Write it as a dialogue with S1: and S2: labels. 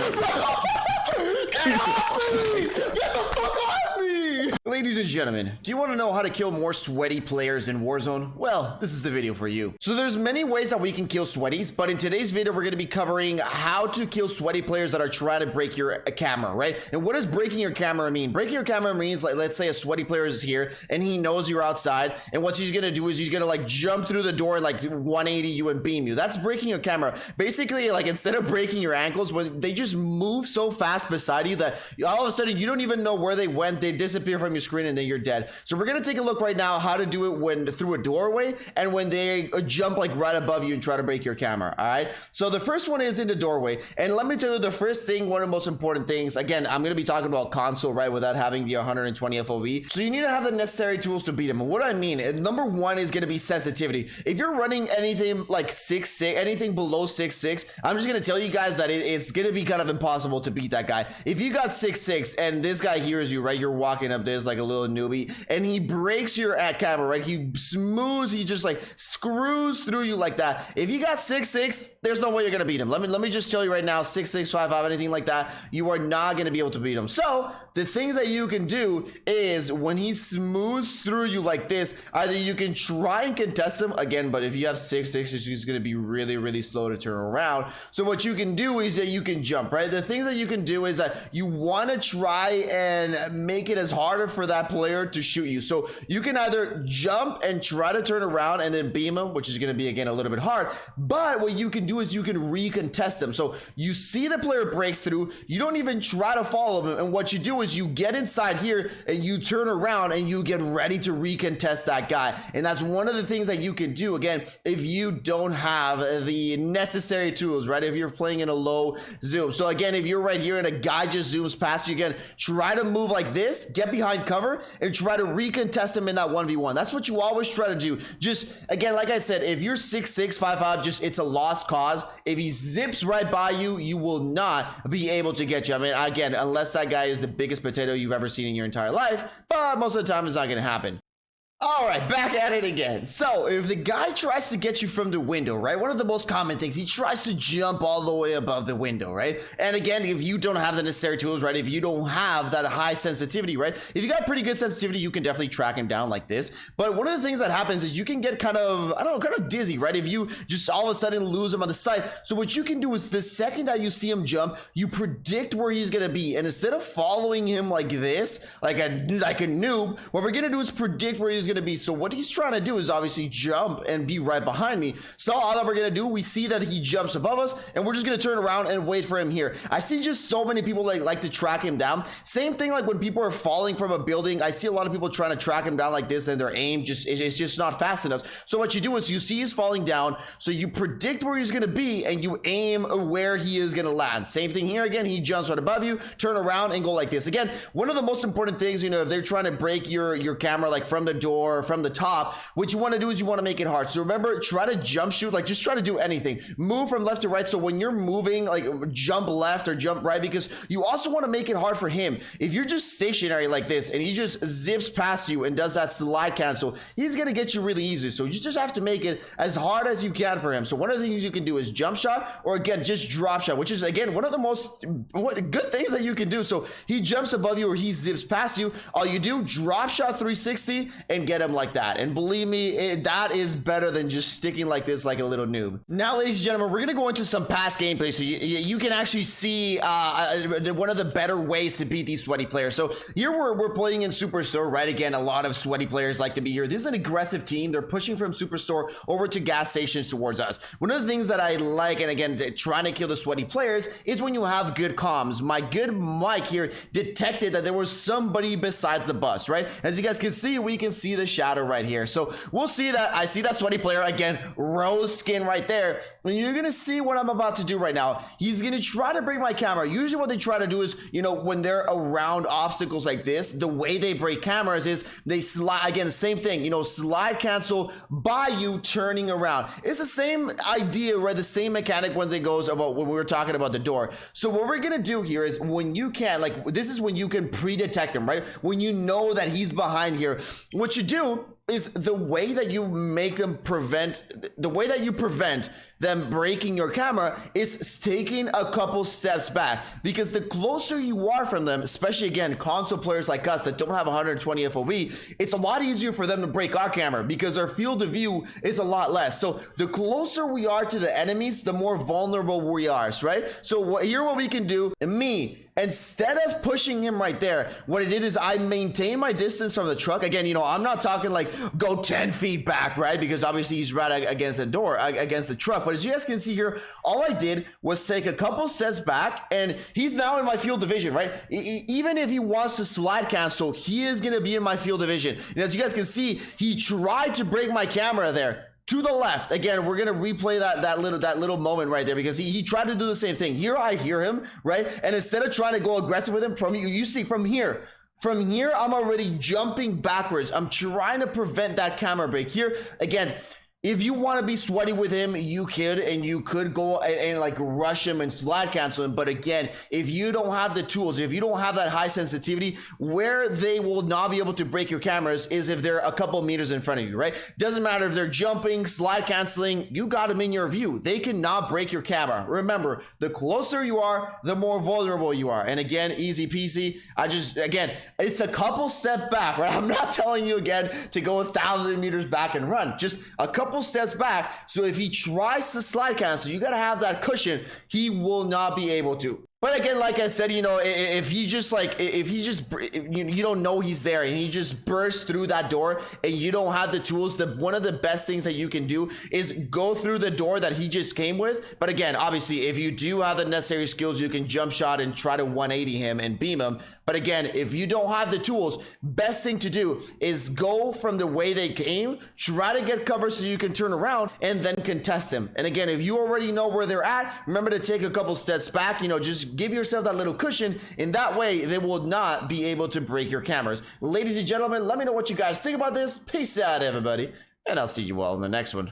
S1: Get off me! Get the fuck off me! Ladies and gentlemen, do you want to know how to kill more sweaty players in Warzone? Well, this is the video for you. So there's many ways that we can kill sweaties, but in today's video, we're going to be covering how to kill sweaty players that are trying to break your camera, right? And what does breaking your camera mean? Breaking your camera means, like, let's say a sweaty player is here and he knows you're outside, and what he's going to do is he's going to like jump through the door and like 180 you and beam you. That's breaking your camera. Basically, like, instead of breaking your ankles, when they just move so fast beside you that all of a sudden you don't even know where they went, they disappear from your screen, and then you're dead. So we're gonna take a look right now how to do it when through a doorway and when they jump like right above you and try to break your camera. All right, so the first one is in the doorway, and let me tell you the first thing, one of the most important things, again, I'm gonna be talking about console, right, without having the 120 FOV. So you need to have the necessary tools to beat them. And what I mean, number one is gonna be sensitivity. If you're running anything like 6'6", anything below 6'6", I'm just gonna tell you guys that it's gonna be kind of impossible to beat that guy. If you got 6'6" and this guy hears you, right, you're walking up this like a little newbie, and he breaks your camera, right, he just like screws through you like that. If you got 6'6", there's no way you're gonna beat him. Let me just tell you right now, 6'6", 5'5", anything like that, you are not gonna be able to beat him. So the things that you can do is when he smooths through you like this, either you can try and contest him again, but if you have 6'6", he's gonna be really slow to turn around. So what you can do is that you can jump, right? The things that you can do is that you want to try and make it as harder for that player to shoot you. So you can either jump and try to turn around and then beam him, which is going to be again a little bit hard, but what you can do is you can recontest them. So you see the player breaks through, you don't even try to follow him, and what you do is you get inside here and you turn around and you get ready to recontest that guy. And that's one of the things that you can do, again, if you don't have the necessary tools, right? If you're playing in a low zoom. So again, if you're right here and a guy just zooms past you, again, try to move like this, get behind cover, and try to recontest him in that 1v1. That's what you always try to do. Just, again, like I said, if you're 6'6", 5'5", just, it's a lost cause. If he zips right by you, you will not be able to get you. I mean, again, unless that guy is the biggest potato you've ever seen in your entire life, but most of the time it's not going to happen. All right, back at it again. So if the guy tries to get you from the window, right, one of the most common things, he tries to jump all the way above the window, right? And again, if you don't have the necessary tools, right, if you don't have that high sensitivity, right, if you got pretty good sensitivity, you can definitely track him down like this. But one of the things that happens is you can get kind of, I don't know, kind of dizzy, right, if you just all of a sudden lose him on the side. So what you can do is the second that you see him jump, you predict where he's gonna be, and instead of following him like this, like a noob, what we're gonna do is predict where he's gonna be. So what he's trying to do is obviously jump and be right behind me. So all that we're gonna do, we see that he jumps above us, and we're just gonna turn around and wait for him here. I see just so many people like to track him down. Same thing like when people are falling from a building, I see a lot of people trying to track him down like this, and their aim it's just not fast enough. So what you do is you see he's falling down, so you predict where he's gonna be and you aim where he is gonna land. Same thing here. Again, he jumps right above you, turn around and go like this. Again, one of the most important things, you know, if they're trying to break your camera like from the door, from the top, what you want to do is you want to make it hard. So remember, try to jump shoot, like just try to do anything, move from left to right. So when you're moving, like jump left or jump right, because you also want to make it hard for him. If you're just stationary like this and he just zips past you and does that slide cancel, he's gonna get you really easy. So you just have to make it as hard as you can for him. So one of the things you can do is jump shot, or again just drop shot, which is again one of the most good things that you can do. So he jumps above you or he zips past you, all you do, drop shot 360 and get him like that. And believe me, that is better than just sticking like this like a little noob. Now, ladies and gentlemen, we're gonna go into some past gameplay so you can actually see one of the better ways to beat these sweaty players. So here we're playing in Superstore, right? Again, a lot of sweaty players like to be here. This is an aggressive team. They're pushing from Superstore over to gas stations towards us. One of the things that I like, and again, trying to kill the sweaty players, is when you have good comms. My good mic here detected that there was somebody beside the bus, right? As you guys can see, we can see the shadow right here. So we'll see that. I see that sweaty player again, rose skin right there. And you're gonna see what I'm about to do right now. He's gonna try to break my camera. Usually what they try to do is, you know, when they're around obstacles like this, the way they break cameras is they slide, again, the same thing, you know, slide cancel by you turning around. It's the same idea, right? The same mechanic when it goes about when we were talking about the door. So what we're gonna do here is when you can, like, this is when you can pre-detect him, right? When you know that he's behind here, what you do is the way that you make them prevent, the way that you prevent them breaking your camera is taking a couple steps back, because the closer you are from them, especially again console players like us that don't have 120 FOV, it's a lot easier for them to break our camera because our field of view is a lot less. So the closer we are to the enemies, the more vulnerable we are, right? So here what we can do, instead of pushing him right there, what I did is I maintained my distance from the truck. Again, you know, I'm not talking like go 10 feet back, right? Because obviously he's right against the door, against the truck. But as you guys can see here, all I did was take a couple steps back, and he's now in my field of vision, right? Even if he wants to slide cancel, he is going to be in my field of vision. And as you guys can see, he tried to break my camera there. To the left. Again, we're gonna replay that little moment right there, because he tried to do the same thing. Here I hear him, right? And instead of trying to go aggressive with him, you see from here, I'm already jumping backwards. I'm trying to prevent that camera break. Here again, if you want to be sweaty with him, you could go and like rush him and slide cancel him. But again, if you don't have the tools, if you don't have that high sensitivity, where they will not be able to break your cameras is if they're a couple meters in front of you, right? Doesn't matter if they're jumping, slide canceling, you got them in your view. They cannot break your camera. Remember, the closer you are, the more vulnerable you are. And again, easy peasy. Again, it's a couple step back, right? I'm not telling you again to go 1,000 meters back and run. Just a couple steps back. So if he tries to slide cancel, you got to have that cushion. He will not be able to. But again, like I said, you know, if you don't know he's there and he just bursts through that door and you don't have the tools, one of the best things that you can do is go through the door that he just came with. But again, obviously, if you do have the necessary skills, you can jump shot and try to 180 him and beam him. But again, if you don't have the tools, best thing to do is go from the way they came, try to get cover so you can turn around and then contest them. And again, if you already know where they're at, remember to take a couple steps back, you know, just give yourself that little cushion. In that way, they will not be able to break your cameras. Ladies and gentlemen, let me know what you guys think about this. Peace out, everybody, and I'll see you all in the next one.